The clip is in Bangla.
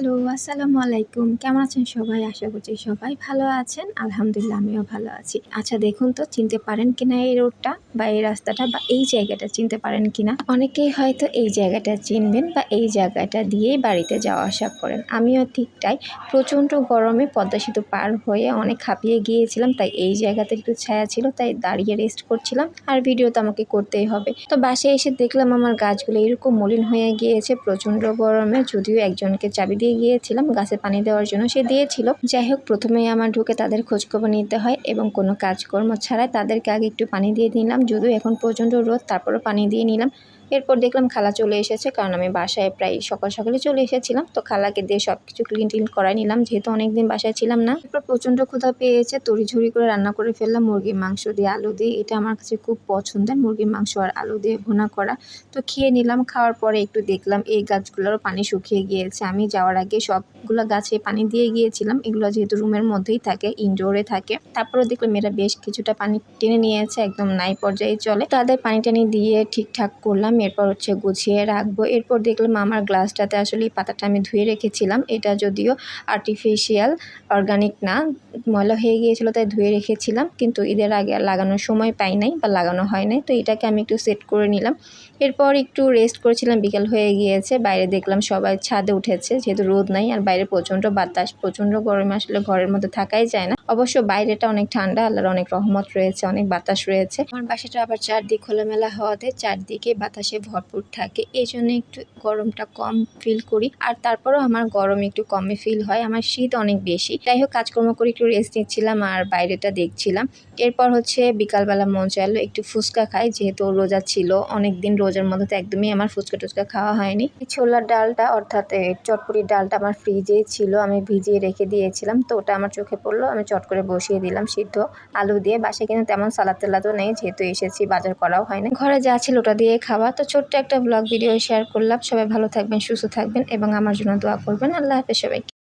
হ্যালো, আসসালামু আলাইকুম। কেমন আছেন সবাই? আশা করছি সবাই ভালো আছেন। আলহামদুলিল্লাহ আমিও ভালো আছি। আচ্ছা দেখুন তো চিনতে পারেন কিনা এই রোডটা বা এই রাস্তাটা বা এই জায়গাটা চিনতে পারেন কিনা? অনেকেই হয়তো এই জায়গাটা চিনবেন বা এই জায়গাটা দিয়েই বাড়িতে যাওয়া আসা করেন। আমিও ঠিক তাই। প্রচণ্ড গরমে পদ্মা সেতু পার হয়ে অনেক হাঁপিয়ে গিয়েছিলাম। তাই এই জায়গাতে একটু ছায়া ছিল তাই দাঁড়িয়ে রেস্ট করছিলাম। আর ভিডিও তো আমাকে করতেই হবে। তো বাসায় এসে দেখলাম আমার গাছগুলো এরকম মলিন হয়ে গিয়েছে প্রচণ্ড গরমে। যদিও একজনকে চাবি দিয়ে গিয়েছিলাম গাছে পানি দেওয়ার জন্য, সে দিয়েছিল। যাই হোক, প্রথমেই আমার ঢুকে তাদের খোঁজখবর নিতে হয় এবং কোনো কাজকর্ম ছাড়াই তাদেরকে আগে একটু পানি দিয়ে দিলাম। যদিও এখন প্রচণ্ড রোদ, তারপরও পানি দিয়ে নিলাম। এরপর দেখলাম খালা চলে এসেছে, কারণ আমি বাসায় প্রায় সকাল সকালে চলে এসেছিলাম। তো খালাকে দিয়ে সব কিছু ক্লিন করাই নিলাম, যেহেতু অনেকদিন বাসায় ছিলাম না। এরপর প্রচণ্ড ক্ষুধা পেয়েছে, তড়িঝড়ি করে রান্না করে ফেললাম মুরগির মাংস দিয়ে আলু দিয়ে। এটা আমার কাছে খুব পছন্দের, মুরগির মাংস আর আলু দিয়ে ভুনা করা। তো খেয়ে নিলাম। খাওয়ার পরে একটু দেখলাম এই গাছগুলোরও পানি শুকিয়ে গিয়েছে। আমি যাওয়ার আগে সবগুলো গাছে পানি দিয়ে গিয়েছিলাম। এগুলো যেহেতু রুমের মধ্যেই থাকে, ইনডোরে থাকে। তারপরে দেখলাম এরা বেশ কিছুটা পানি টেনে নিয়েছে, একদম নাই পর্যায়ে চলে। তাদের পানি টানি দিয়ে ঠিকঠাক করলাম। এরপর গুছিয়ে রাখবো। এরপর দেখলাম আমার গ্লাসটাতে আসলে এই পাতাটা আমি ধুয়ে রেখেছিলাম। এটা যদিও আর্টিফিশিয়াল, অর্গানিক না, ময়লা হয়ে গিয়েছিল তাই ধুয়ে রেখেছিলাম। কিন্তু ঈদের আগে লাগানোর সময় পাই নাই বা লাগানো হয় নাই। তো এটাকে আমি একটু সেট করে নিলাম। এরপর একটু রেস্ট করেছিলাম, বিকেল হয়ে গিয়েছে। বাইরে দেখলাম সবাই ছাদে উঠেছে, যেহেতু রোদ নাই আর বাইরে প্রচণ্ড বাতাস, প্রচণ্ড গরমে আসলে ঘরের মধ্যে থাকাই যায় না। অবশ্য বাইরেটা অনেক ঠান্ডা, আল্লাহর অনেক রহমত রয়েছে, অনেক বাতাস রয়েছে। আমার বাসাটা আবার চারদিক খোলামেলা হওয়াতে চারদিকে বাতাসে ভরপুর থাকে, এই জন্য একটু গরমটা কম ফিল করি। আর তারপরেও আমার গরম একটু কমই ফিল হয়, আমার শীত অনেক বেশি। যাই হোক, কাজকর্ম করে একটু রেস্ট নিচ্ছিলাম আর বাইরেটা দেখছিলাম। এরপর বিকালবেলা মন চাইলো একটু ফুচকা খাই, যেহেতু রোজা ছিল অনেকদিন। রোজার মধ্যে তো একদমই আমার ফুচকা টুচকা খাওয়া হয়নি। ছোলার ডালটা অর্থাৎ চটপটির ডালটা আমার ফ্রিজেই ছিল, আমি ভিজিয়ে রেখে দিয়েছিলাম। তো ওটা আমার চোখে পড়লো, আমি চট করে বসিয়ে দিলাম সিদ্ধ আলু দিয়ে। বাসায় কিন্তু তেমন সালাদ টালাদও নেই, যেহেতু এসেছি, বাজার করাও হয়নি। ঘরে যা ছিল ওটা দিয়ে খাওয়া। তো ছোট্ট একটা ব্লগ ভিডিও শেয়ার করলাম। সবাই ভালো থাকবেন, সুস্থ থাকবেন এবং আমার জন্য দোয়া করবেন। আল্লাহ হাফেজ সবাইকে।